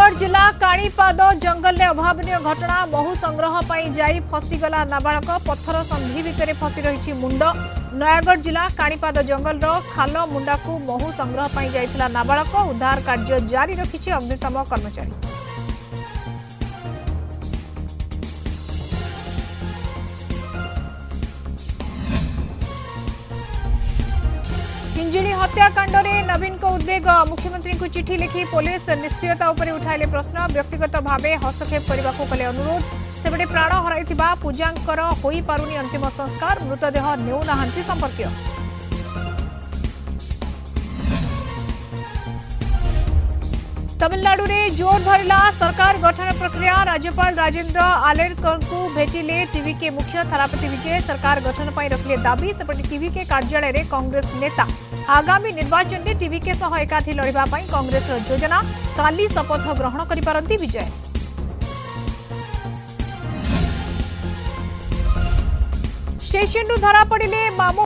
नयगढ़ जिला काणीपाद जंगल में अभावन घटना बहु संग्रह पर जाई फसीगला नाबालक पत्थर संधि भितर फसी रही मुंड। नयगढ़ जिला काणीपाद जंगल खाल मुंडा को बहु संग्रह पर जाइथिला नाबालक उद्धार कार्य जारी रखिछि अग्निशम कर्मचारी। हिंजिली हत्याकांड में नवीन को उद्वेग मुख्यमंत्री को चिठी लिखी पुलिस निष्क्रियता उपर उठाइले प्रश्न व्यक्तिगत भावे हस्तक्षेप करने को कले अनुरोध। सेपटे प्राण हराइथिबा पूजांकर होई पारुनी अंतिम संस्कार मृतदेह नेउ नाहांती संपर्कीय। तमिलनाडु में जोर धरला सरकार गठन प्रक्रिया राज्यपाल राजेंद्र आलेरकर को भेटिले टीवी के मुख्य थारापति विजय सरकार गठन पर रखिले दाबी। सेपटे टीवी के कार्यालय में कांग्रेस नेता आगामी निर्वाचन में टीवी के सह एकाठी लड़िबा पई कांग्रेस योजना काली शपथ ग्रहण करिपारंती विजय। स्टेशन धरा पड़िले मामू